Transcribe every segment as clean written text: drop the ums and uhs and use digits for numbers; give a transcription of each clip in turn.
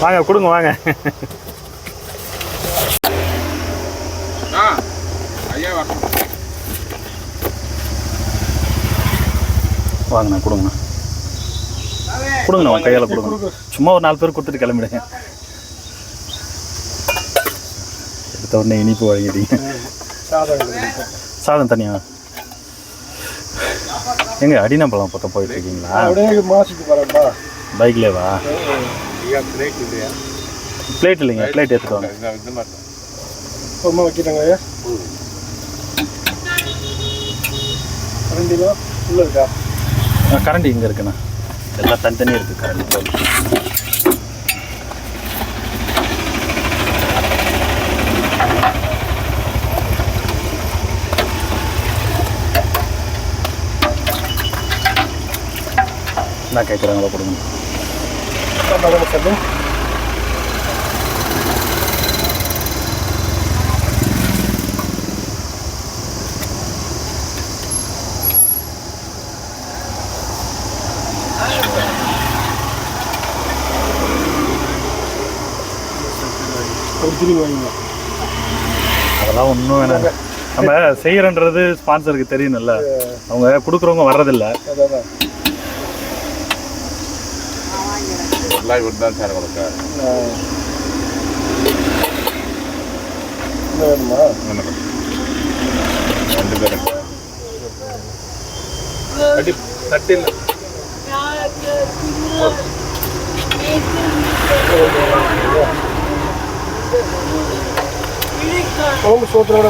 வாங்க கொடுங்க வாங்க. வாங்கண்ணா கொடுங்கண்ணா கொடுங்கண்ணா உங்கள் கையால் கொடுங்க. சும்மா ஒரு 4 பேர் கொடுத்துட்டு கிளம்பிடுங்க. எடுத்த உடனே இனிப்பு வழங்கிட்டீங்க. சாதம் தனியா எங்க அடினாம்பழம் பக்கம் போயிட்டு இருக்கீங்களா? பைக்லேவா? பிளேட் இல்லைங்க, பிளேட் எடுத்துட்டு வாங்க. கரண்டி இங்கே இருக்குண்ணா. எல்லாம் தனித்தனியாக இருக்குது கரண்டி. என்ன கேட்குறாங்களோ கொடுங்க. அதெல்லாம் ஒன்றும் வேணாம். நம்ம செய்யறன்றது ஸ்பான்சருக்கு தெரியணும்ல. அவங்க கொடுக்குறவங்க வர்றதில்லை. சோத்திரோட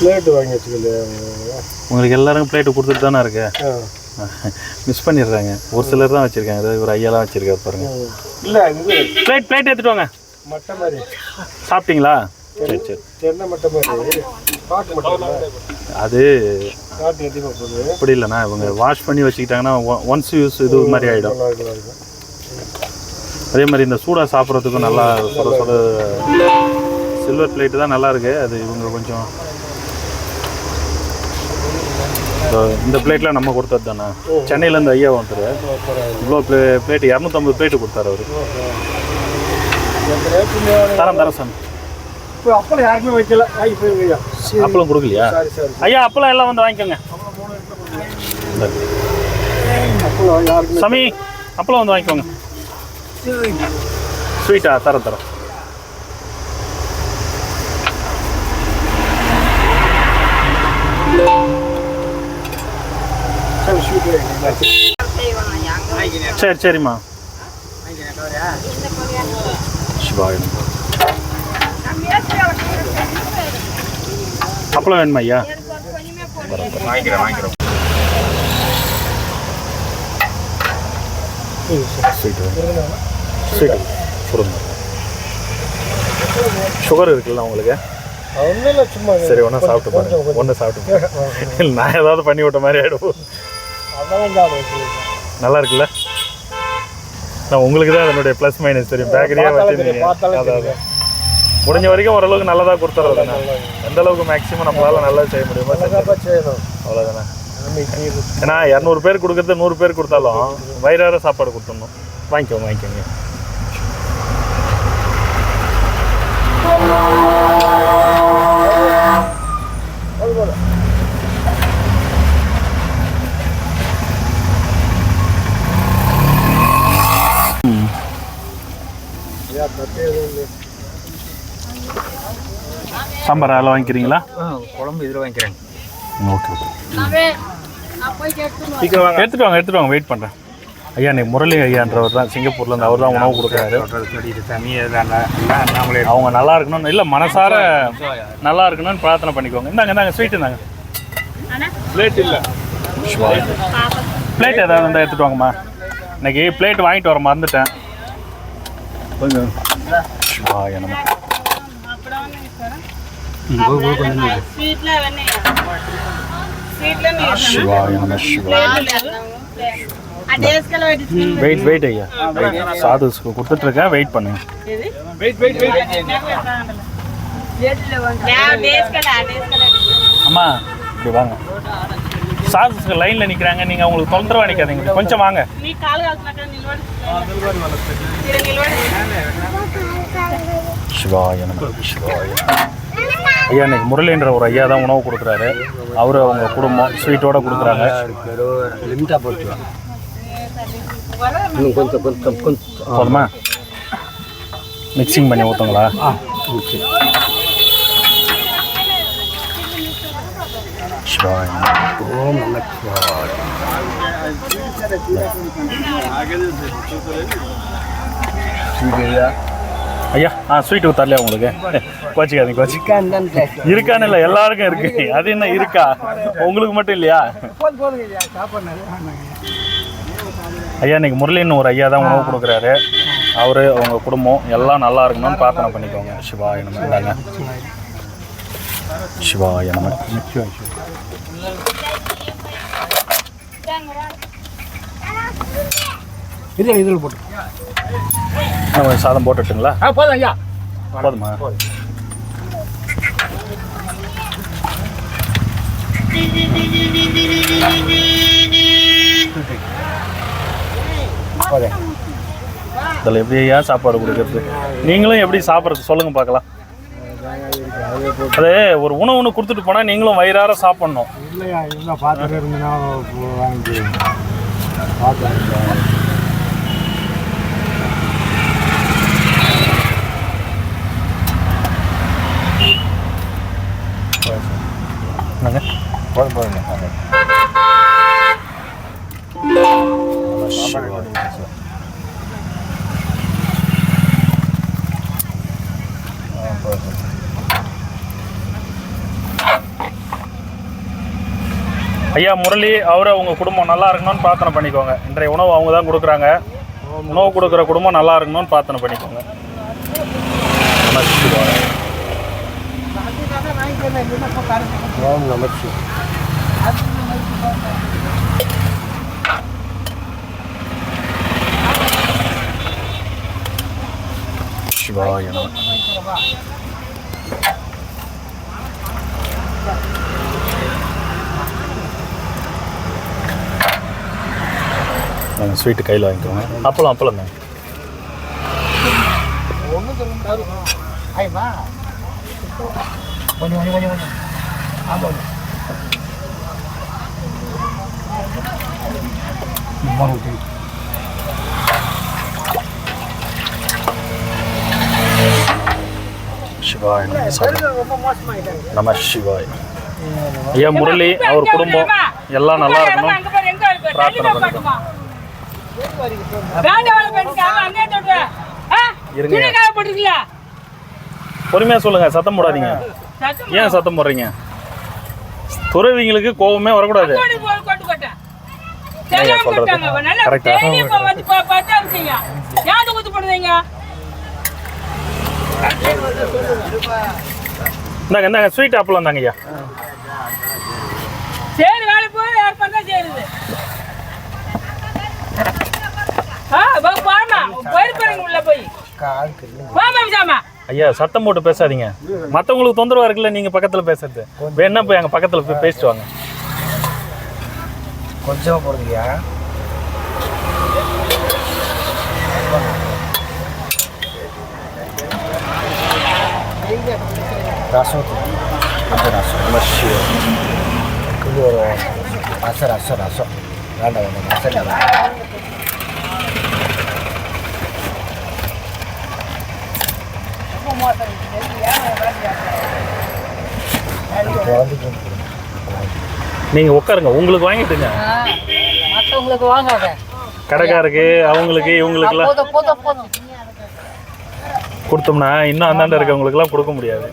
பிளேட்டு வாங்கி வச்சுக்கலையா? உங்களுக்கு எல்லாருக்கும் பிளேட்டு கொடுத்துட்டு தானே இருக்கு. மிஸ் பண்ணிடுறாங்க. ஒரு சிலர் தான் வச்சுருக்காங்க. ஏதாவது ஒரு ஐயாலாம் வச்சுருக்காரு பாருங்க. இல்லை பிளேட் எடுத்துட்டு வாங்க. மட்டை மாதிரி சாப்பிட்டீங்களா? சரி சரி. என்ன மட்டை மாதிரி அது அப்படி இல்லைண்ணா. இவங்க வாஷ் பண்ணி வச்சுக்கிட்டாங்கன்னா ஒன்ஸ் யூஸ் இது மாதிரி ஆகிடும். அதே மாதிரி இந்த சூடாக சாப்பிட்றதுக்கும் நல்லா சொல்ல சில்வர் பிளேட்டு தான் நல்லா இருக்குது. அது இவங்க கொஞ்சம் இந்த பிளேட்லாம் நம்ம கொடுத்தது தானே. சென்னையிலேருந்து ஐயா வந்துரு இவ்வளோ பிளேட்டு 250 பிளேட்டு கொடுத்தாரு அவர். தரம் சாமி. அப்பளம் யாருக்குமே வைக்கல. அப்பளம் கொடுக்கலையா ஐயா? அப்பளம் எல்லாம் வந்து வாங்கிக்கோங்க சாமி. அப்பளம் வந்து வாங்கிக்கோங்க. ஸ்வீட்டா? தரம் சரி சரிம்மா. அப்பளம் வேணுமா ஐயா? வாங்கிக்கிறேன். ஸ்வீட்டு சுகர் இருக்குல்ல உங்களுக்கு? சரி ஒன்றா சாப்பிட்டு பாருங்க. ஒன்று சாப்பிட்டு இல்லை நான் ஏதாவது பண்ணி விட்ட மாதிரி ஆகிடும். நல்லா இருக்குல்ல? நான் உங்களுக்கு தான் அதனுடைய ப்ளஸ் மைனஸ் தெரியும். பேக்கரியாக வச்சுருந்தீங்க. அதாவது முடிஞ்ச வரைக்கும் ஓரளவுக்கு நல்லதாக கொடுத்துட்றதுண்ணா. எந்த அளவுக்கு மேக்ஸிமம் நம்மளால் நல்லா செய்ய முடியுமோ செய்யணும். அவ்வளோதானே. ஏன்னா 200 பேர் கொடுக்குறது 100 பேர் கொடுத்தாலும் வயிறார சாப்பாடு கொடுத்துடணும். வாங்கிக்கோங்க. சாம்பார் அதில் வாங்கிக்கிறீங்களா? குழம்பு இதில் வாங்கிக்கிறேன். ஓகே எடுத்துட்டு வாங்க. வெயிட் பண்ணுறேன் ஐயா. இன்னைக்கு முரளி ஐயான்றவர் தான் சிங்கப்பூர்லேருந்து. அவர் தான் உணவு கொடுக்குறாரு. அவங்க நல்லா இருக்கணும்னு இல்லை, மனசார நல்லா இருக்கணும்னு பிரார்த்தனை பண்ணிக்கோங்க. இந்தாங்க ஸ்வீட் இருந்தாங்க. பிளேட் இல்லை, பிளேட் ஏதாவது இருந்தால் எடுத்துகிட்டு வாங்கம்மா. இன்னைக்கு பிளேட் வாங்கிட்டு வர மறந்துட்டேன். கொஞ்சம் என்னம்மா வெயிட் ஐயா. சாது கொடுத்துட்ருக்கேன். வெயிட் பண்ணுங்க. அம்மா இப்படி வாங்க. சாஸ்க்கு லைனில் நிற்கிறாங்க, நீங்கள் அவங்களுக்கு தொந்தரவாக நிற்காதீங்க, கொஞ்சம் வாங்க. சிவாய நம சிவாய. ஐயா இன்னைக்கு முரளின்ற ஒரு ஐயா தான் உணவு கொடுக்குறாரு. அவரு அவங்க குடும்பம் ஸ்வீட்டோட கொடுக்குறாங்க. போதுமா? மிக்சிங் பண்ணி ஊற்றுங்களா? சிவாய ஓம் நம சிவாய. ஐயா ஸ்வீட் தரலையா உங்களுக்கு? கோச்சிக்காதீங்க, இருக்கான்னு இல்லை, எல்லாருக்கும் இருக்கு. அது என்ன இருக்கா, உங்களுக்கு மட்டும் இல்லையா? ஐயா இன்னைக்கு முரளின்னு ஒரு ஐயா தான் உணவு கொடுக்குறாரு. அவரு அவங்க குடும்பம் எல்லாம் நல்லா இருக்கணும்னு பிரார்த்தனை பண்ணிக்கோங்க. சிவாய நம. இந்தாங்க. சிவாய நம. இதில் போட்டு சாதம் போட்டுட்டுங்களா? போதும் ஐயா, போதுமா? இதில் எப்படி ஐயா சாப்பாடு கொடுக்குறது? நீங்களும் எப்படி சாப்பிட்றது சொல்லுங்க பார்க்கலாம். அது ஒரு உணவுன்னு கொடுத்துட்டு போனால் நீங்களும் வயிறார சாப்பிட்ணும். இல்லையா, இல்லை பார்த்துட்டு இருந்தீங்கன்னா வாங்கி ஐயா முரளி அவரை உங்க குடும்பம் நல்லா இருக்கணும்னு பிரார்த்தனை பண்ணிக்கோங்க. இன்றைய உணவு அவங்க தான் கொடுக்குறாங்க. உணவு கொடுக்குற குடும்பம் நல்லா இருக்கணும்னு பிரார்த்தனை பண்ணிக்கோங்க. ஓம் நம சிவாய நம. நாங்கள் ஸ்வீட்டு கையில் வாங்கிக்கோங்க. அப்பளம் தாங்க. சிவாய நம சிவாய. ஐயா முரளி அவர் குடும்பம் எல்லாம் நல்லா இருக்கணும் பிரார்த்தனை பண்ணிக்கோங்க. பொறுமையா சொல்லுங்க, சத்தம் போடாதீங்க. ஏன் சத்தம் போடுறீங்க? துறவிங்களுக்கு கோபமே வரக்கூடாது. இந்தாங்க ஸ்வீட் அப்பளம் தாங்க ஐயா. ஐயா சத்தம் போட்டு பேசாதீங்க, மற்றவங்களுக்கு தொந்தரவா இருக்குல்ல. நீங்க பக்கத்துல பேசுறது வேணா போய் அங்க பக்கத்துல போய் பேசிட்டு வாங்க. கொஞ்சம் போடுங்கய்யா. ரசம் அந்த ரசம் ரசம் ரசம் ரசம் வேண்டாம் வேண்டாம் ரசம். நீங்க உட்காருங்க, உங்களுக்கு வாங்கிட்டுங்க. மற்றவங்களுக்கு வாங்காத. கடைக்காருக்கு அவங்களுக்கு இவங்களுக்குலாம் கொடுத்தோம்னா இன்னும் அந்தாண்ட இருக்கவங்களுக்குலாம் கொடுக்க முடியாது.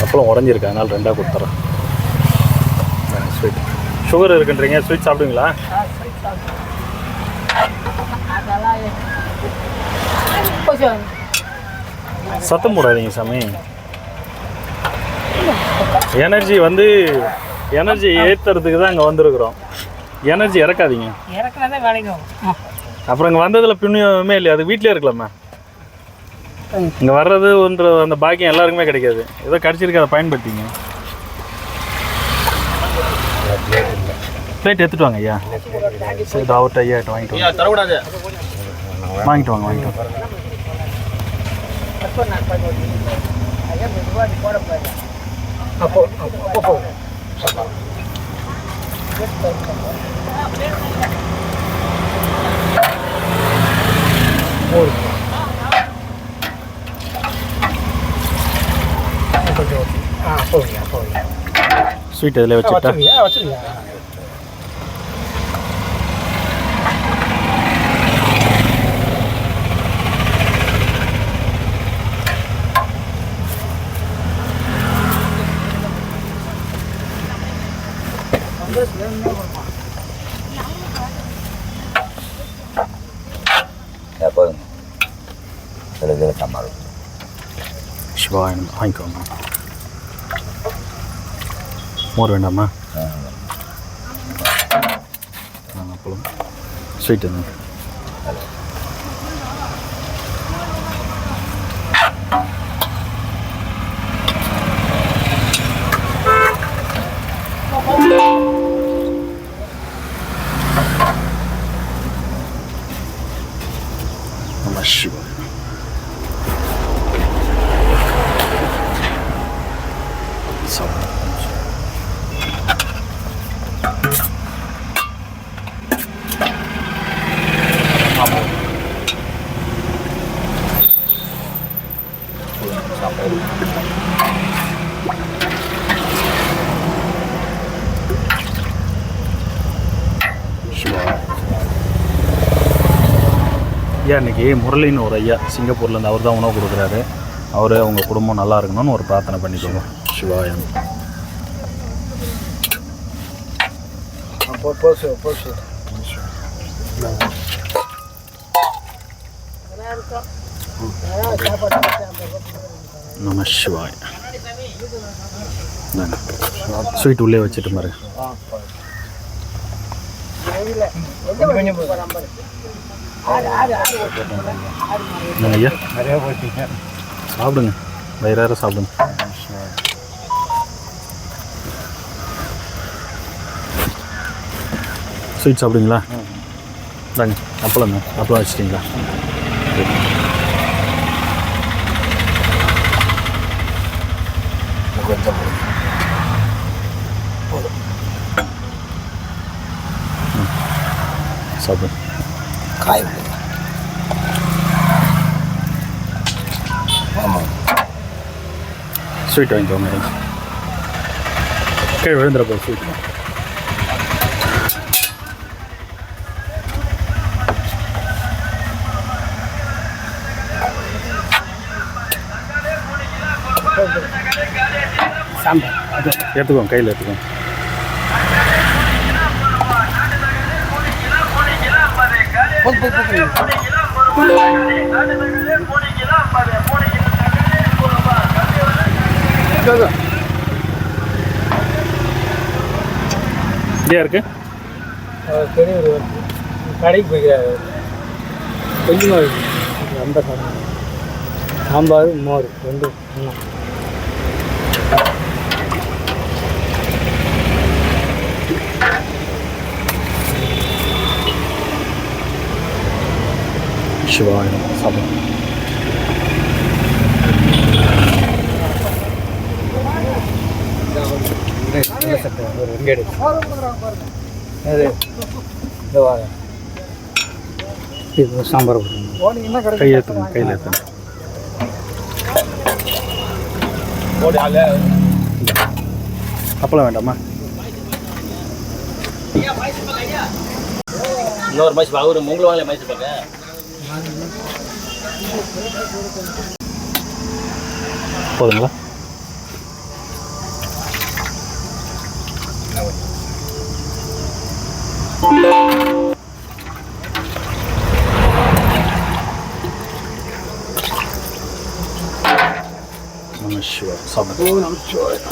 அப்பளம் உடஞ்சிருக்கு, அதனால ரெண்டாக கொடுத்துறேன். ஸ்வீட் சுகர் இருக்குன்றீங்க, ஸ்வீட் சாப்பிடுவீங்களா? சத்தம் போடாதீங்க சாமி. எனர்ஜி எனர்ஜி ஏற்றுறதுக்கு தான் இங்கே வந்திருக்கிறோம். எனர்ஜி இறக்காதீங்க. அப்புறம் இங்கே வந்ததில் புண்ணியமே இல்லையா? அது வீட்டிலே இருக்கலாமா? இங்கே வர்றதுன்ற அந்த பாக்கியம் எல்லாருக்குமே கிடைக்காது. ஏதோ கிடச்சிருக்கு, அதை பயன்படுத்திங்க. பிளேட் எடுத்துட்டு வாங்க ஐயா. சரி, அவர்கிட்ட ஐயா வாங்கிட்டு வாங்க. தரக்கூடாது, வாங்கிட்டு வாங்க, வாங்கிட்டு வாங்க. ஸ்வீட் இதில் வச்சுட்டா வச்சுருங்க. சிவா வாங்கிக்கோங்க. மோர் வேண்டாமா? அப்பளம் ஸ்வீட் என்ன? சிவா ஐயா, இன்றைக்கி முரளின்னு ஒரு ஐயா சிங்கப்பூர்லேருந்து அவர் தான் உணவு கொடுக்குறாரு. அவர் அவங்க குடும்பம் நல்லா இருக்கணும்னு ஒரு பிரார்த்தனை பண்ணிக்கோங்க. சிவாயம். நம சிவாய். ஸ்வீட் உள்ளே வச்சுட்டு பாருங்க. ஐயா சாப்பிடுங்க, வயிறார சாப்பிடுங்க. ஸ்வீட் சாப்பிடுங்களா? தாங்க அப்பளம் அப்பளம் வச்சுட்டிங்களா? சாப்பிடு. காய் ஸ்வீட் வாங்கிக்கோ மேடம். கீழே விழுந்துறப்போ ஸ்வீட் சாம்பார் எடுத்துக்கோங்க, கையில் எடுத்துக்கோங்க. இதே இருக்கு. கடைக்கு போய்க்கிறாரு கொஞ்சமாக இருக்கு. ரொம்ப சாம்பார் மோர் ரெண்டும் சிவாயம் சாப்பிடும். சாம்பார் கை ஏற்றுங்க, கையில் ஏற்றுங்க. அப்பளம் வேண்டாமா? இன்னொரு மைசூர் பாக்கு ஒரு மூங்கில் வாங்கல மைசூர் பாக்கு போதுங்களா?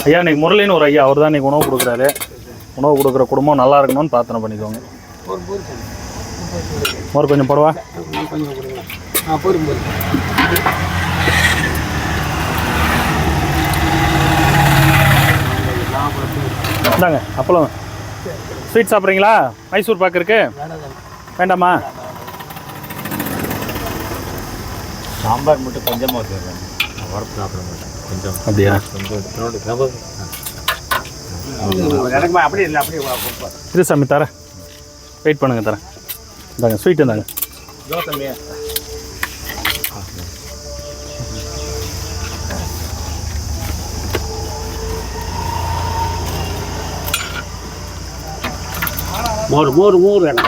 ஐயா, இன்னைக்கு முரளின்னு ஒரு ஐயா, அவர் தான் இன்னைக்கு உணவு கொடுக்குறாரு. உணவு கொடுக்குற குடும்பம் நல்லா இருக்கணும்னு பிரார்த்தனை பண்ணிக்கோங்க. மோர் கொஞ்சம் போடுவா. கொஞ்சம் கொடுங்க. போதும் போதும். இந்தாங்க அப்பளம். ஸ்வீட் சாப்பிட்றீங்களா? மைசூர் பாக்கு இருக்கு, வேண்டாமா? சாம்பார் மட்டும் கொஞ்சமாக வச்சுருக்கேன், உரப்பு சாப்பிட மாட்டேன். கொஞ்சம் அப்படியா? அப்படியே இல்லை, அப்படியே இரு சாமி தரேன், வெயிட் பண்ணுங்க தரேன். இந்தாங்க ஸ்வீட் இந்தாங்க. தோசைமே மோர் மோர் மோர் வேணும்,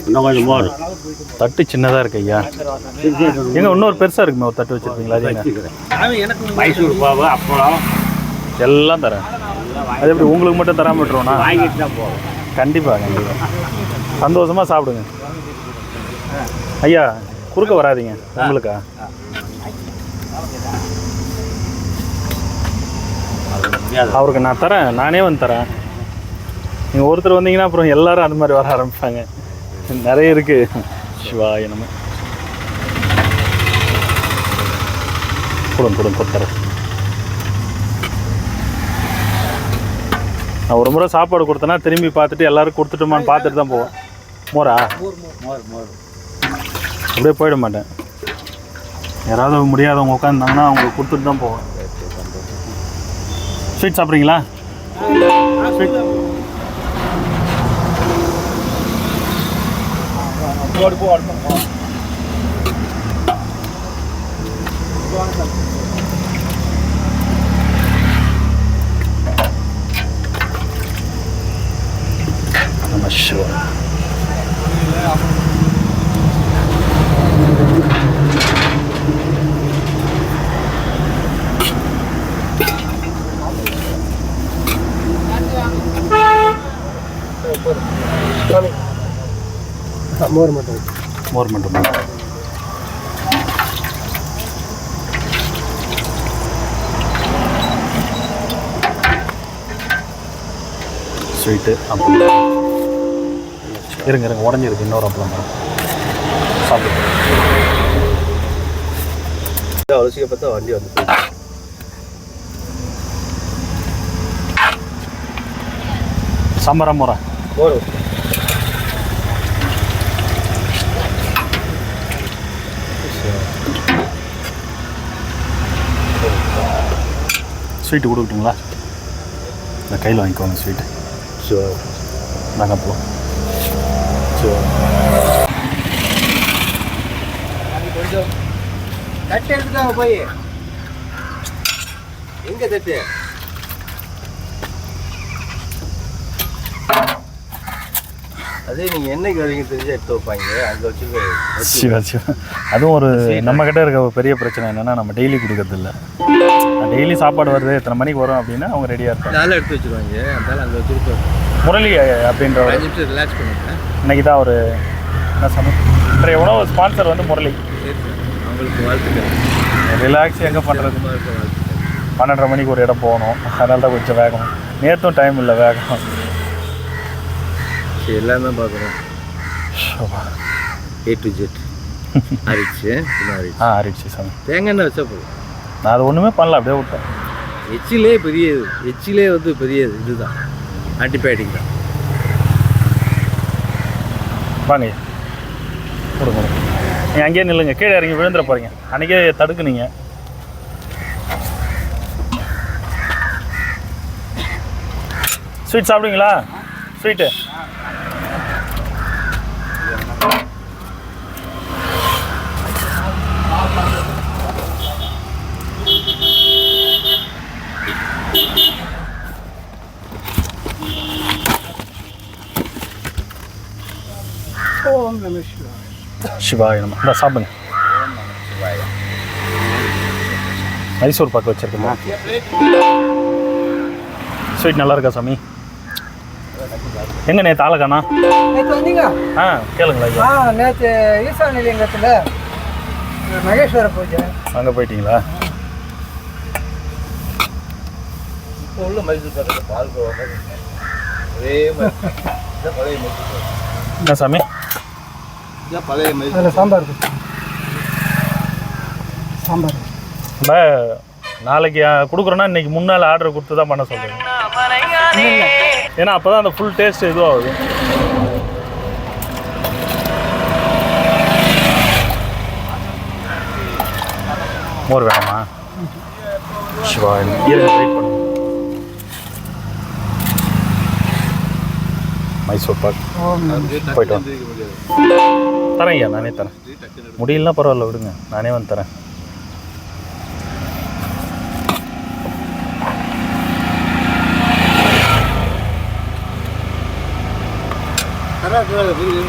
இன்னும் கொஞ்சம் மோர். தட்டு சின்னதாக இருக்கு ஐயா. எங்க இன்னொரு பெருசாக இருக்குமே ஒரு தட்டு வச்சுருக்கீங்களா? அது எனக்கு மைசூர் பாவு அப்பளம் எல்லாம் தரேன். அது எப்படி உங்களுக்கு மட்டும் தராமல் விட்டுருவோண்ணா? வாங்கிட்டு தான் போவோம். கண்டிப்பாக கண்டிப்பாக சந்தோஷமாக சாப்பிடுங்க ஐயா. குறுக்க வராதிங்க. உங்களுக்கா? அவருக்கு நான் தரேன், நானே வந்து தரேன். நீங்கள் ஒருத்தர் வந்தீங்கன்னா அப்புறம் எல்லாரும் அந்த மாதிரி வர ஆரம்பிப்பாங்க. நிறைய இருக்குது. சிவாய நம்ம கொடுங்க கொடுங்க கொடுத்துறேன். நான் ஒரு முறை சாப்பாடு கொடுத்தேன்னா திரும்பி பார்த்துட்டு எல்லோரும் கொடுத்துட்டோமான்னு பார்த்துட்டு தான் போவேன். மோரா? மோர் மோர் அப்படியே போயிட மாட்டேன். யாராவது முடியாதவங்க உட்காந்துருந்தாங்கன்னா அவங்களுக்கு கொடுத்துட்டு தான் போவேன். ஸ்வீட் சாப்பிட்றீங்களா? ஸ்வீட் நம்ம ஷுவர். மோர் மட்டும். மோர் மட்டும். ஸ்வீட்டு அப்பளம் இருங்க இருங்க, உடஞ்சிருக்கு இன்னொரு அப்பளம் தான். சாப்பிடு. அலசிக்க பார்த்தா வண்டி வந்து சாம்பாரா மோரா? மோர். ஸ்வீட்டு கொடுக்கட்டுங்களா? இந்த கையில் வாங்கிக்கோங்க ஸ்வீட்டு. ஷுவர். நாங்கள் அப்பளம். ஷுவர். கொஞ்சம் தட்டு எடுத்துக்காங்க போய். எங்கே தட்டு? அதே நீங்கள் என்னைக்கு வரீங்க தெரிஞ்சு எடுத்து வைப்பாங்க, அங்கே வச்சுருக்கேன். சிவா சிவா. அதுவும் ஒரு நம்மக்கிட்ட இருக்க ஒரு பெரிய பிரச்சனை என்னென்னா நம்ம டெய்லி கொடுக்கறதில்ல. டெய்லி சாப்பாடு வருது, எத்தனை மணிக்கு வரும் அப்படின்னா அவங்க ரெடியாக இருப்பாங்க. அதெல்லாம் எடுத்து வச்சுருவாங்க, அதனால் அங்கே வச்சுருக்கோம். முரளி அப்படின்ற ஒரு நிமிஷம் ரிலாக்ஸ் பண்ணுங்க. இன்னைக்கு தான் ஒரு என்ன இன்றைய உணவு ஸ்பான்சர் வந்து முரளி. அவங்களுக்கு வாழ்த்துக்கள். ரிலாக்ஸ் எங்கே பண்ணுறது? வாழ்த்துக்கள். 12:30 மணிக்கு ஒரு இடம் போகணும், அதனால தான் கொஞ்சம் வேகம். நேற்றும் டைம் இல்லை, வேகம். சரி, எல்லாமே பார்க்குறோம். A to Z. ஆரிச்சு ஆரிடுச்சு சாமி. தேங்காய் எண்ணெய் வச்சா போதும். நான் அது ஒன்றுமே பண்ணல, அப்படியே விட்டேன். எச்சிலே பெரியது, எச்சிலே வந்து பெரியது இதுதான், ஆன்டிபயோட்டிக் தான். வாங்க கொடுங்க. நீங்கள் அங்கேயே நில்லுங்க, கீழே இறங்கி விழுந்துட போகிறீங்க. அன்றைக்கே தடுக்குனீங்க. ஸ்வீட் சாப்பிடுவீங்களா? ஸ்வீட்டு ஓம் நம சிவாய. சிவாய நம்ம இந்த சாப்பிடுங்க. மைசூர் பாக்கு வச்சுருக்கேன். ஸ்வீட் நல்லா இருக்கா சாமி? எங்கே நேற்று ஆளக்கானா? நேற்று வந்தீங்க? கேளுங்களா ஐயா. நேற்று ஈசா நிலையங்கத்தில் மகேஸ்வர பூஜை. அங்கே போயிட்டீங்களா? இப்போ உள்ள மைசூர் பாக்கு பால் கோவா அதே மாதிரி இதான் பழைய மைசூர் பாக். என்ன சாமி? இதான் பழைய மைசூர் அதில் சாம்பார் இருக்கு. சாம்பார் நம்ம நாளைக்கு கொடுக்குறோன்னா இன்றைக்கி முன்னால் ஆர்டர் கொடுத்து தான் பண்ண சொல்கிறேன். ஏன்னா அப்போ தான் அந்த ஃபுல் டேஸ்ட் இதுவும் ஆகுது. மோர் வேணுமா? சிவா வெயிட் பண்ணு. மைசூர் பாக் போய்ட்டு வந்து தரேன் ஐயா, நானே தரேன். முடியலன்னா பரவாயில்ல, விடுங்க, நானே வந்து தரேன்.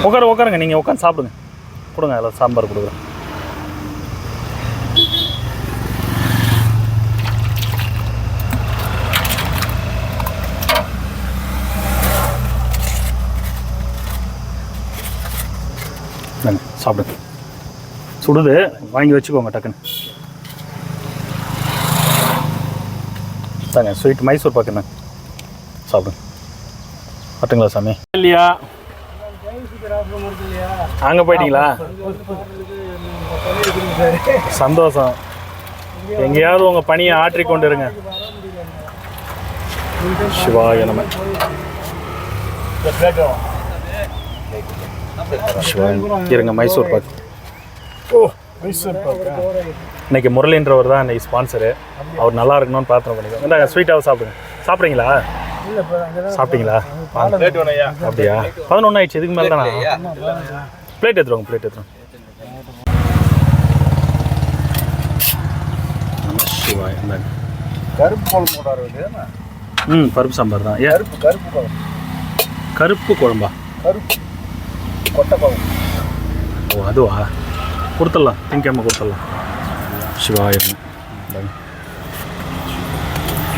உட்காருங்க, நீங்கள் உட்காந்து சாப்பிடுங்க. கொடுங்க, அதில் சாம்பார் கொடுக்குறேன். சாப்பிடுங்க. சுடுது, வாங்கி வச்சுக்கோங்க டக்குன்னு. தாங்க ஸ்வீட் மைசூர் பாக்குண்ணா, சாப்பிடுங்க. பார்த்துங்களா சாமி? இல்லையா, அங்கே போயிட்டீங்களா? சந்தோஷம். எங்கேயாவது உங்கள் பணியை ஆற்றிக்கொண்டு இருங்க. சிவாய நம. இருங்க, மைசூர் பாக். ஓ, மைசூர் பாக். இன்னைக்கு முரளின்றவர் தான் இன்னைக்கு ஸ்பான்சரு. அவர் நல்லா இருக்கணும்னு பிரார்த்தனை பண்ணிக்கோங்க. இந்த ஸ்வீட்டாக சாப்பிடுங்க. சாப்பிட்றீங்களா? சாப்பிட்டீங்களா? அப்படியா? 11 ஆயிடுச்சு. இதுக்கு மேலே தானே? பிளேட் எடுத்துருவாங்க, பிளேட் எடுத்துருவாங்க. சிவாய். கருப்பு குழம்பு போடாது. பருப்பு சாம்பார் தான். கருப்பு கருப்பு குழம்பு. கருப்பு குழம்பா? கருப்பு கொட்டை குழம்பு. ஓ, அதுவா? கொடுத்துடலாம், திங்கக்கிழமை கொடுத்துடலாம். சிவாயிரம்.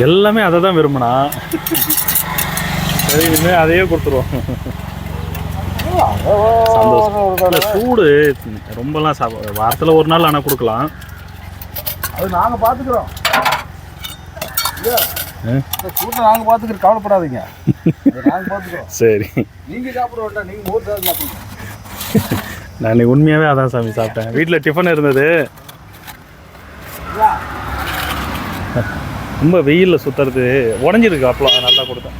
எல்லாமே அதை தான் விரும்பினா சரி, இனிமேல் அதையே கொடுத்துருவோம். சந்தோஷம். சூடு ரொம்பலாம் சாப்பிட வாரத்தில் ஒரு நாள் ஆனால் கொடுக்கலாம். அது நாங்கள் பார்த்துக்குறோம். சூட்டை நாங்கள் பார்த்துக்கிறோம், கவலைப்படாதீங்க. நாங்கள் பார்த்துக்குறோம். சரி, நீங்கள் சாப்பிட வேண்டாம், நீங்கள் மோர் தான் சாப்பிடுங்க. நான் இன்னைக்கு உண்மையாகவே அதான் சாமி சாப்பிட்டேன். வீட்டில் டிஃபன் இருந்தது. ரொம்ப வெயிலில் சுற்றுறது உடஞ்சிருக்கு. அப்பளம் நல்லா கொடுத்தேன்.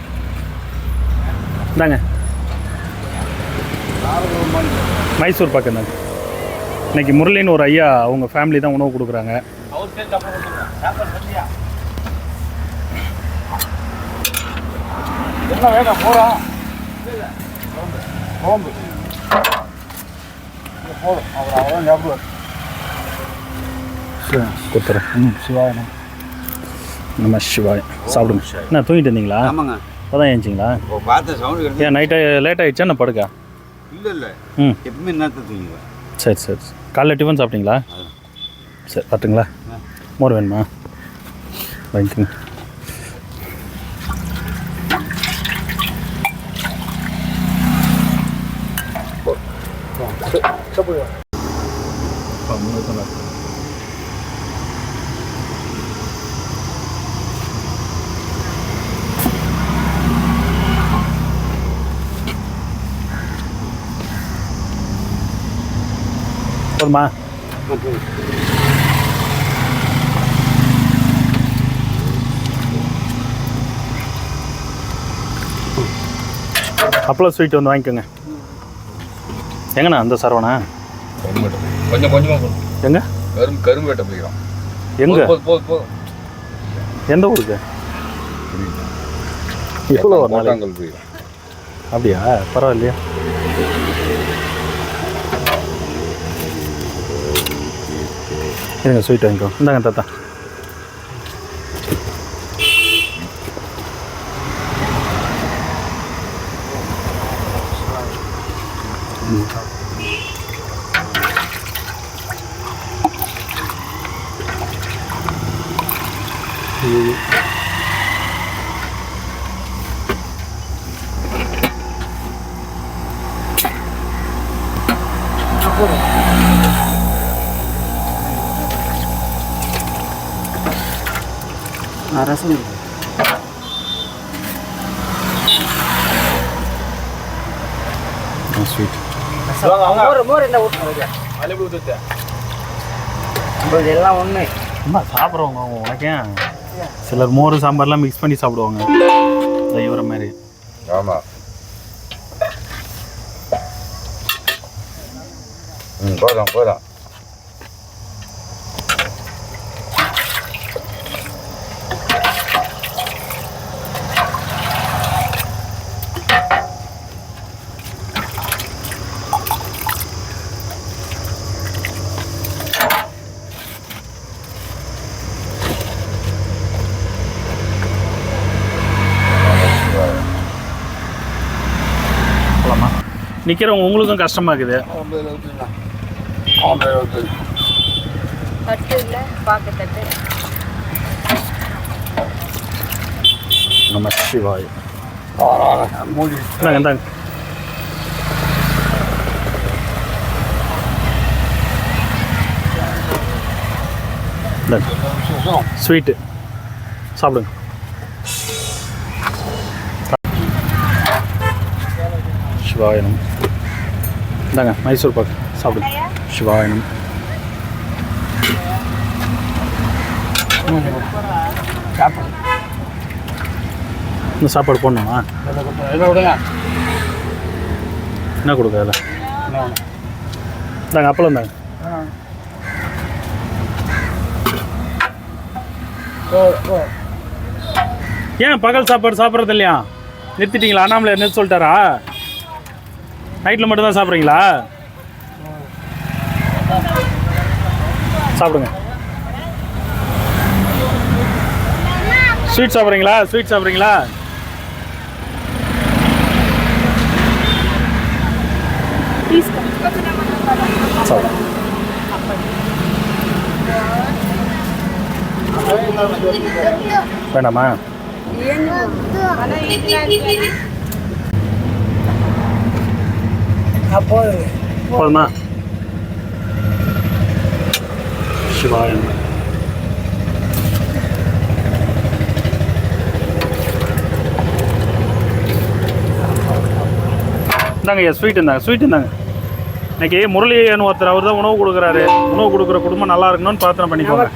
இந்தாங்க மைசூர் பாக்கு. இருந்தாங்க இன்னைக்கு முரளின்னு ஒரு ஐயா, அவங்க ஃபேமிலி தான் உணவு கொடுக்குறாங்க. என்ன வேண்டாம், போகிறா குழம்பு போதும். அவர் அவ்வளோ சாப்பிடுவார். கொடுத்துறேன். சிவாய் நம்ம சிவாய். சாப்பிடுங்க. என்ன தூங்கிட்டு இருந்தீங்களா? ஆமாங்க. இப்போ தான் ஏஞ்சிங்களா? பார்த்த சவுண்டு. ஏன் நைட்டு லேட் ஆகிடுச்சா? நான் படுக்கா? இல்லை இல்லை, எப்பவுமே நேரத்தை தூங்குவேன். சரி சரி. காலைல டிஃபன் சாப்பிட்டீங்களா? சரி, பார்த்துங்களா? மோர் வேணுமா? வாங்கிக்கோங்க. போதுமா? அப்பளம் ஸ்வீட் வந்து வாங்கிக்கோங்க. எங்கண்ணா அந்த சரவணா? கொஞ்சம் கொஞ்சமாக எங்க? கரும்பேட்டை போய்க்கிறோம். எங்க? போதும். எந்த ஊருக்கு? எவ்வளோ ஒரு நாளைக்கு போய்க்கிறோம். அப்படியா? பரவாயில்லையா? இருங்க, ஸ்வீட் வாங்கிக்கோ. இந்தாங்க தாத்தா. ரசம் ஸ்வீட் மோர் என்ன ஊற்றுறது நம்மளது எல்லாம் ஒன்று. அம்மா சாப்பிட்றவங்க உனக்கே சிலர் மோர் சாம்பார்லாம் மிக்ஸ் பண்ணி சாப்பிடுவாங்க இவர மாதிரி. ஆமாம். போதும் போதும். நிற்கிறவங்க உங்களுக்கும் கஷ்டமாக இருக்குது. நம்ம சிவாய் இந்தாங்க. ஸ்வீட்டு சாப்பிடுங்க. சிவாயனம் இந்தாங்க மைசூர் பாக்கு சாப்பிடுங்க. சிவாயனம். இன்னும் சாப்பாடு போடணுமா? என்ன கொடுக்க அதில்? இந்தாங்க அப்பளம் தாங்க. ஏன் பகல் சாப்பாடு சாப்பிட்றது இல்லையா? நிறுத்திட்டீங்களா? அண்ணாமலை நிறுத்த சொல்லிட்டாரா? நைட்டில் மட்டும்தான் சாப்பிட்றீங்களா? சாப்பிடுங்க. ஸ்வீட் சாப்பிட்றீங்களா? ஸ்வீட் சாப்பிட்றீங்களா? வேண்டாமா? போதுமா? சிவாயம். இந்தாங்க ஐயா ஸ்வீட் இருந்தாங்க. ஸ்வீட் இருந்தாங்க. இன்னைக்கு முரளின்னு ஒருத்தர் அவர் தான் உணவு கொடுக்குறாரு. உணவு கொடுக்குற குடும்பம் நல்லா இருக்கணும்னு பிரார்த்தனை பண்ணிக்கோங்க.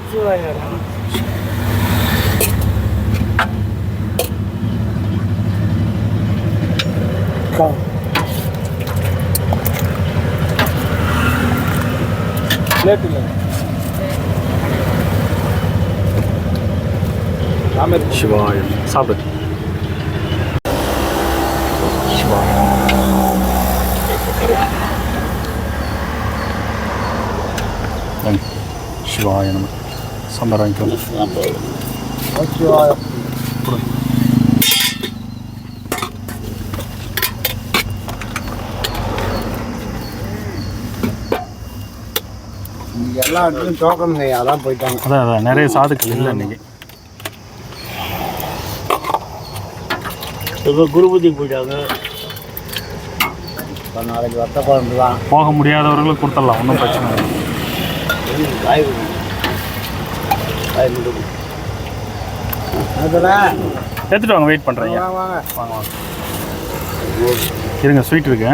சிவாயம் சாப்பிடு. சிவாய நம்ம சாம்பார் வாங்கிக்கோ. எல்லா இடத்துலையும் டோக்கன் அதான் போயிட்டாங்க. அதான் நிறைய சாதுக்கள் இல்லை இன்னைக்கு. இப்போ குருபூஜைக்கு போயிட்டாங்க. இப்போ நாளைக்கு வத்த குழம்பு தான். போக முடியாதவர்களுக்கு கொடுத்துடலாம், ஒன்றும் பிரச்சனை இல்லை. எடுத்துட்டு வாங்க, வெயிட் பண்ணுறேன். வாங்க வாங்க இருங்க, ஸ்வீட் இருக்கு.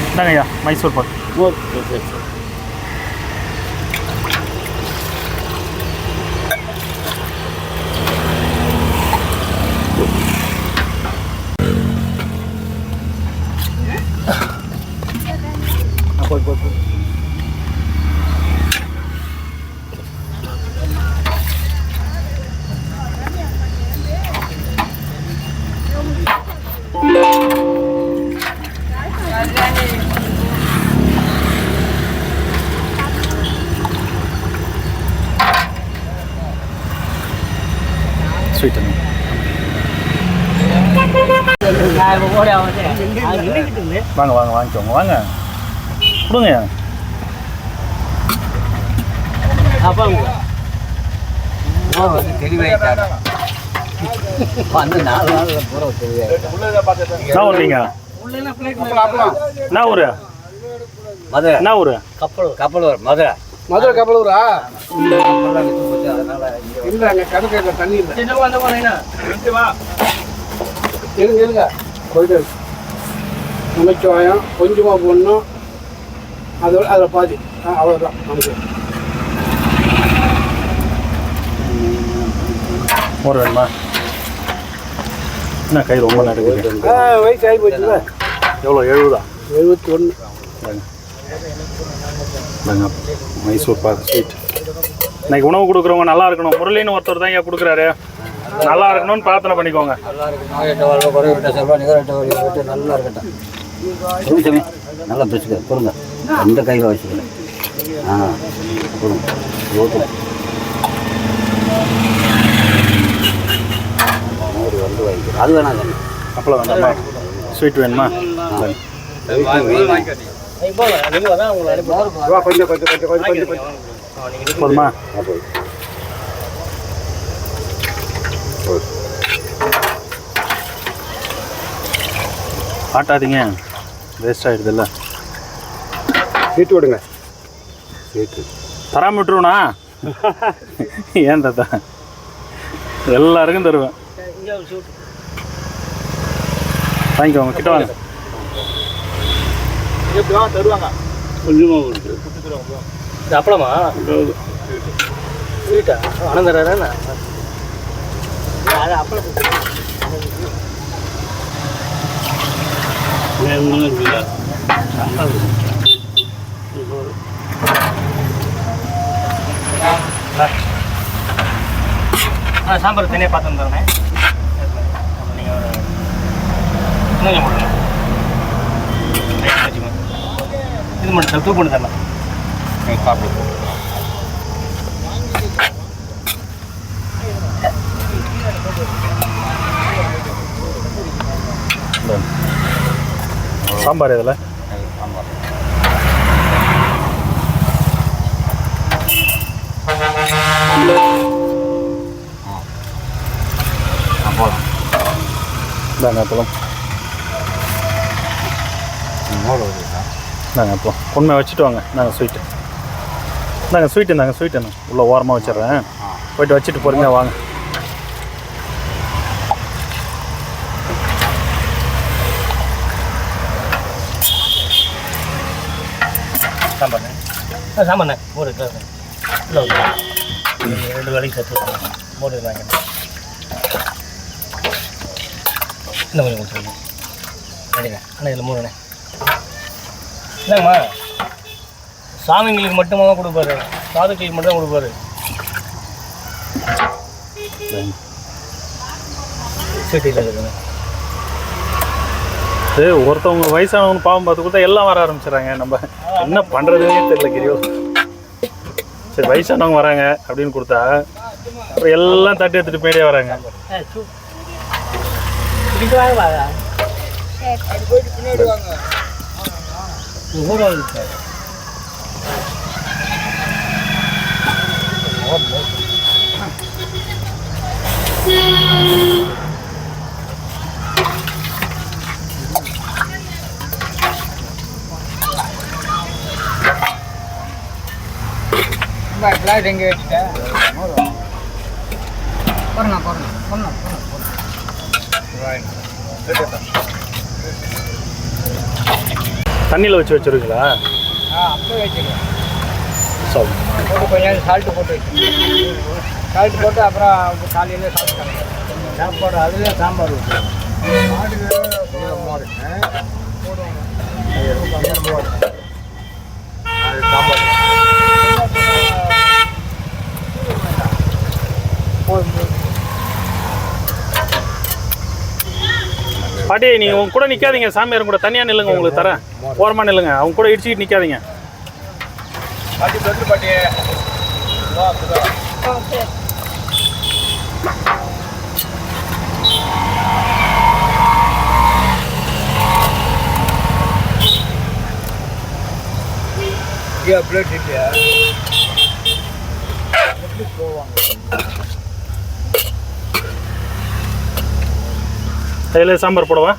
இந்தாங்க ஐயா மைசூர் பாக்கு. ஸ்வீட் வாங்க வாங்க வாங்கிக்கோங்க, வாங்க கொடுங்க. என்ன ஊருங்க? என்ன ஊரு? மதுரை. என்ன ஊரு? கப்பலூர். மதுரை. மதுரை கப்பலூரா? இல்லை, அங்கே கடுக்கையில் தண்ணி இல்லை. இருங்க போயிட்டு இருக்கு. நமச்சிவாயம் கொஞ்சமாக போடணும். அதோட அதில் பாதி அவ்வளோதான் நமக்கு. மோர் வேணுமா? என்ன கை ரொம்ப நடக்குது? வயசு ஆகி போச்சுல. எவ்வளோ 70? 71. மைசூர் பாக்கு ஸ்வீட். இன்னைக்கு உணவு கொடுக்குறவங்க நல்லா இருக்கணும். முரளின்னு ஒருத்தர் தான் இங்கே கொடுக்குறாரு. நல்லா இருக்கணும்னு பிரார்த்தனை பண்ணிக்கோங்க. நல்லா இருக்கணும். நோயட்ட வாழ்க்கை குறைவிட்ட செல்வா நிகரட்ட வழிவிட்டு நல்லா இருக்கட்டும். சொல்லுங்க நல்லா பிடிச்சிக்க கொடுங்க. எந்த கையில் வச்சுக்கல. கொடுங்க ஓகே. நூறு வந்து வாங்கிக்கிறேன். அது வேணாம் தானே. அப்பளம் வேண்டாமா? ஸ்வீட் வேணுமா? போதுமா? ஆட்டாதீங்க, வேஸ்ட் ஆகிடுதுல்ல. சீட்டு விடுங்க. சீட்டு தராம விட்டுருவனா? ஏன் தாத்தா, எல்லாருக்கும் தருவேன். வாங்கிக்கோங்க, கிட்ட வாங்க. தருவாங்க கொஞ்சமாக அப்பளமா ஸ்வீட்டா ஆனந்தரா அப்பளம் சாம்பார் தனியாக பார்த்து வந்துடுறேன். நீங்கள் இது மட்டும் தூக்கு பண்ணி தரலாம். சாப்பிடுவோம். சாம்பார் இதில் இந்தாங்க அப்பளம். இந்தாங்க அப்பளம் உண்மை வச்சுட்டு வாங்க. நாங்கள் ஸ்வீட்டு இந்தாங்க, ஸ்வீட்டு இந்தாங்க, ஸ்வீட்டு என்ன உள்ள ஓரமாக வச்சிட்றேன். போய்ட்டு வச்சுட்டு போகிறீங்க, வாங்க. சாம்பார் சாம்பார்ண்ணே மோர் இல்லை 2 வேலைக்கு சேர்த்து மோர் வாங்கினேன். இந்த மாதிரி கொடுத்துருங்க. சரிங்க அண்ணா, இதில் 3 இல்லைங்கம்மா. சாமிங்களுக்கு மட்டுமா தான் கொடுப்பாரு, சாதுக்களுக்கு மட்டும் தான் கொடுப்பாரு. சீட்டில் இருக்குதுங்க. ஒருத்தவங்க வயசானவங்க பாவம் பார்த்து கொடுத்தா எல்லாம் வர ஆரம்பிச்சிடறாங்க. நம்ம என்ன பண்ணுறதுன்னே தெரியல கிரியோ. சரி, வயசானவங்க வராங்க அப்படின்னு கொடுத்தா அப்புறம் எல்லாம் தட்டி எடுத்துட்டு போயிட்டே வராங்க. எங்கே வச்சுட்டேன் தண்ணியில் வச்சு வச்சுருக்கீங்களா? அப்படியே வச்சுக்கலாம். சரி, போட்டு கொஞ்சம் சால்ட்டு போட்டு வச்சுருக்கேன். சால்ட்டு போட்டு அப்புறம் காலையில் சாப்பிட்டு சாப்பாடு அதுலேயே சாம்பார் வச்சுருக்கேன். சாம்பார் பாட்டி, நீங்கள் உங்க கூட நிற்காதீங்க. சாமியார் கூட தனியாக நில்லுங்க, உங்களுக்கு தரேன். ஓரமாக நில்லுங்க, அவங்க கூட இடிச்சுக்கிட்டு நிற்காதீங்க. பாட்டி தொட்டு பாட்டி பிளேட் இல்லையா போவாங்க. அதில் சாம்பார் போடவா?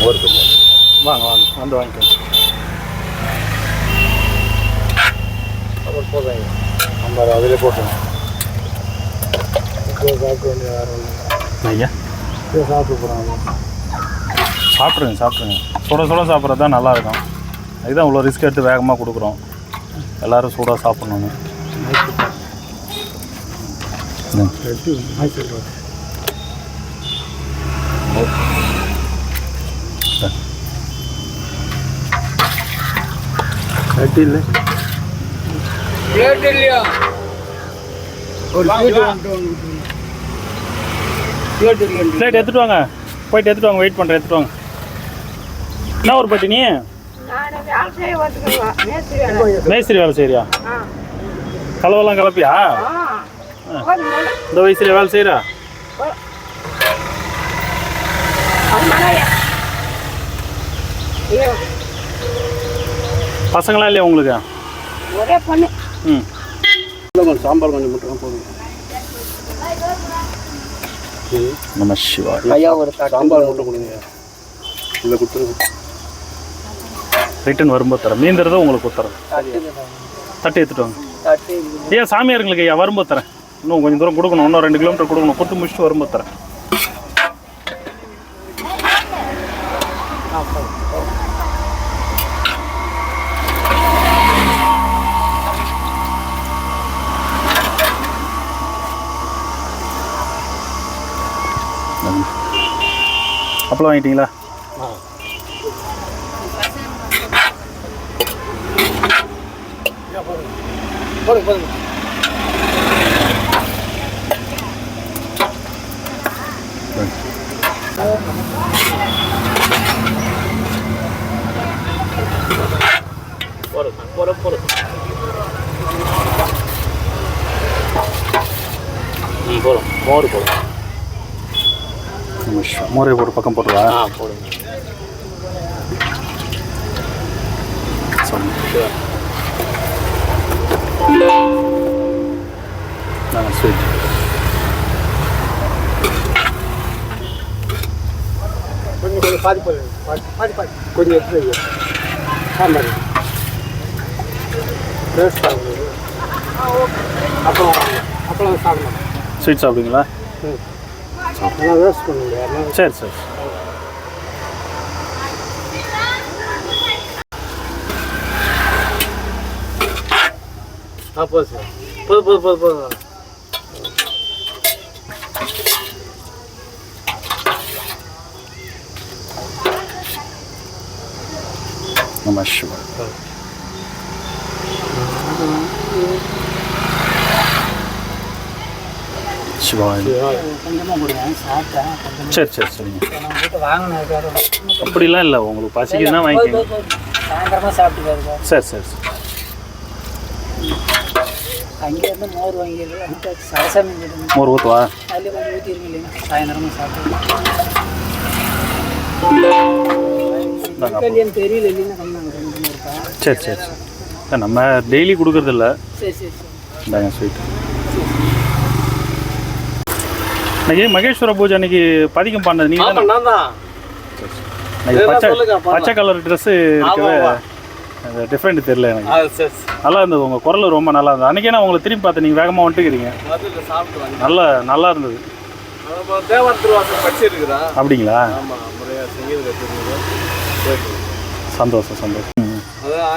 மோர் பச்சை வாங்க வாங்க வந்து வாங்கிக்கோங்க. அப்புறம் போதும் நம்ம அதிலே போட்டுருங்க. சாப்பிட்டு வேண்டிய வேறு ஐயா சாப்பிட்டு போகிறாங்க. சாப்பிட்ருங்க. சுட சுட சாப்பிட்றது தான் நல்லாயிருக்கும். அதுதான் இவ்வளோ ரிஸ்க் எடுத்து வேகமாக கொடுக்குறோம். எல்லோரும் சூடாக சாப்பிட்ணுன்னு. கட்டி இல்லை பிளேட் இல்லையா? ஒரு பிளேட் எடுத்துகிட்டு வாங்க. போயிட்டு எடுத்துகிட்டு வாங்க. வெயிட் பண்ணுறேன். எடுத்துகிட்டு வாங்க. என்ன ஒரு பட்டி நீ மேஸ்திரி வேலை செய்கிறியா? கலவெல்லாம் கலப்பியா? இந்த வயசுல வேலை செய்கிறா? பசங்களா இல்லையா உங்களுக்கு? ஒரே பொண்ணு. சாம்பார் கொஞ்சம் மட்டும் போதும். நம சிவா. ஐயா ஒரு சாம்பார் மட்டும் கொடுங்க. இல்லை கொடுத்துருங்க. ரிட்டன் வரும்போது தரேன். மீந்துறதை உங்களுக்கு கொடுத்துறேன். தட்டு எடுத்துட்டு வாங்க. ஏன் சாமியாருங்களுக்கு ஐயா வரும்போது தரேன். இன்னும் கொஞ்சம் தூரம் கொடுக்கணும். இன்னும் 2 கிலோமீட்டர் கொடுக்கணும். கொடுத்து முடிச்சுட்டு வரும்போது தரேன். அப்பளம் வாங்கிட்டீங்களா? போதும். மோர் போதும். மோரை ஒரு பக்கம் போட்டுவா. போடுங்க. ஸ்வீட் கொஞ்சம் பாதி கொஞ்சம் எடுத்து வைங்க. சாம்பார் அப்புறம் சாப்பிடலாம். ஸ்வீட் சாப்பிடுங்களா? அதெல்லாம் வேஸ்ட் பண்ண முடியாது. சரி சரி. போதும் சார். போதும். நம சிவா. சிவாய். கொஞ்சமாக கொடுங்க. சாப்பிட்டேன். சரி சரி சரிங்க. வாங்கினேன். அப்படிலாம் இல்லை. உங்களுக்கு பசிக்குதுன்னா வாங்கிக்கோங்க. சாயந்தரமாக சாப்பிட்டு சரி சரி சரி. அங்கே இருந்து மோர் வாங்கிடுறேன். சரசாமி மோர் ஊற்றுவா? அதில் கொஞ்சம் ஊற்றிருங்க. இல்லைன்னா சாயந்தரமாக சாப்பிட்டு கல்யாணம் தெரியல. இல்லைன்னா கம்மியாக இருக்கா? சரி சரி சரி. நம்ம டெய்லி கொடுக்குறதில்ல. சரி. இந்தாங்க ஸ்வீட். இன்னைக்கு மகேஸ்வர பூஜை அன்னைக்கு பதிகம் பாண்டது நீங்கள் தான்? நான் தான். பச்சை கலர் ட்ரெஸ்ஸு இருக்கவே அந்த டிஃப்ரெண்ட் தெரியல எனக்கு. நல்லா இருந்தது. உங்கள் குரல் ரொம்ப நல்லா இருந்தது. அன்றைக்கே நான் உங்களை திரும்பி பார்த்தேன். நீங்கள் வேகமாக வந்துட்டுக்கிறீங்க. நல்லா இருந்தது. அப்படிங்களா? சந்தோஷம்.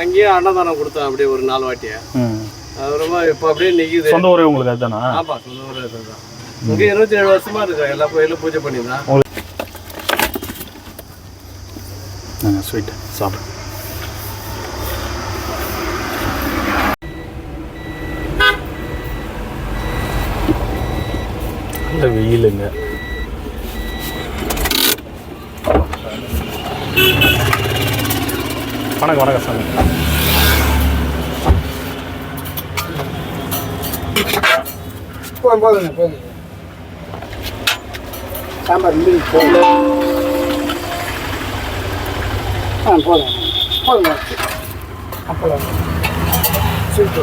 அங்கேயே அன்னதானம் கொடுத்தேன். அப்படியே ஒரு 4 வாட்டியா. ரொம்ப இப்போ அப்படியே நிற்கிது. சொந்த ஊரே உங்களுக்கு அதுதானா? ஆமாம், சொந்த ஊரே அதுதான். இங்கே 27 வருஷமா இருக்கேன். எல்லா கோயிலும் பூஜை பண்ணியிருந்தேன். ஸ்வீட் சாப்பிடு. நல்ல வெயிலுங்க. வணக்கம் சாமி. போதுங்க. சாம்பார் போதும். போதுங்க. அப்பளம் ஸ்வீட்டு.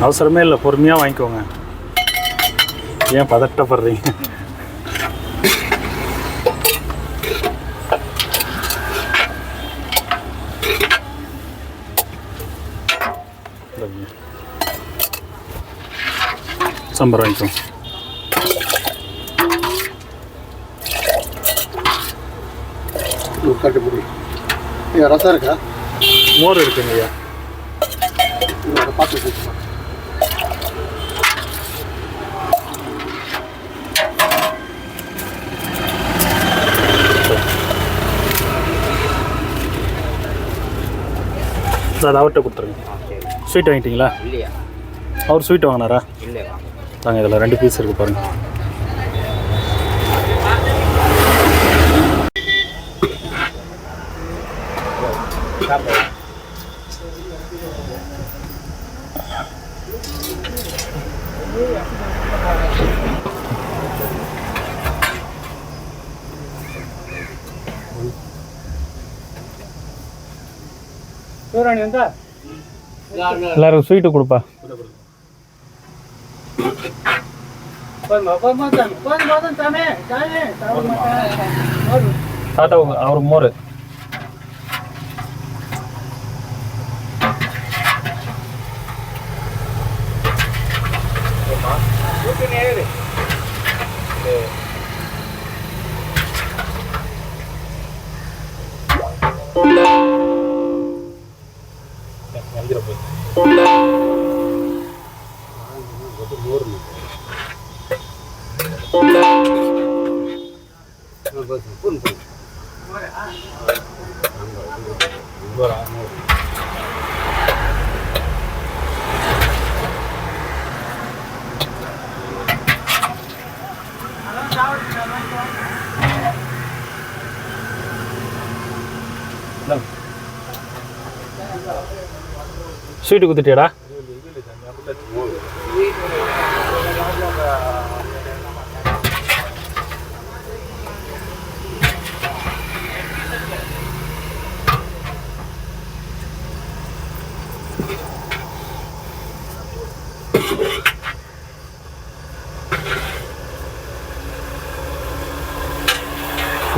அவசரமே இல்லை, பொறுமையாக வாங்கிக்கோங்க. ஏன் பதட்டப்படுறீங்க? சாம்பார் வாங்கிக்கோங்க. கட்டுப்படி ரசம் இருக்கா? மோர் இருக்குங்க ஐயா. பார்த்து கொடுத்துமா. சார் அவர்கிட்ட கொடுத்துருங்க. ஸ்வீட் வாங்கிட்டீங்களா? இல்லையா? அவர் ஸ்வீட் வாங்கினாரா? இல்லையா? தாங்க, இதில் 2 பீஸ் இருக்குது பாருங்கள். எல்லாரும் ஸ்வீட்டு கொடுப்பா. தாத்தா அவர் மோர். ஸ்வீட்டு குத்துட்டியாடா?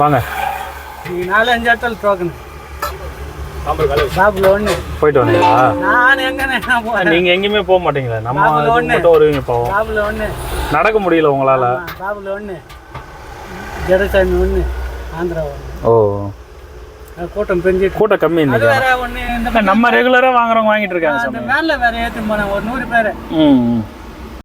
வாங்க. 4-5 இடத்துல டோக்கன் பாபுல ஒன்று போயிட்டு வந்தீங்களா? நான் எங்கண்ணே போகிறேன். நீங்கள் எங்கேயுமே போக மாட்டீங்களா? நம்ம இதுக்கு மட்டும் வருவீங்க பாவம். பாபுல ஒன்று நடக்க முடியல உங்களால். பாபுல ஒன்று, ஜடசாமி ஒன்று, ஆந்திரா ஒன்று. ஓ, கூட்டம் பெஞ்சு கூட்டம் கம்மி. அது வேற ஒன்று. இந்த நம்ம ரெகுலராக வாங்குறவங்க வாங்கிட்டு இருக்காங்க. மேலே வேற ஏற்றி போனேன் ஒரு 100 பேர். ம்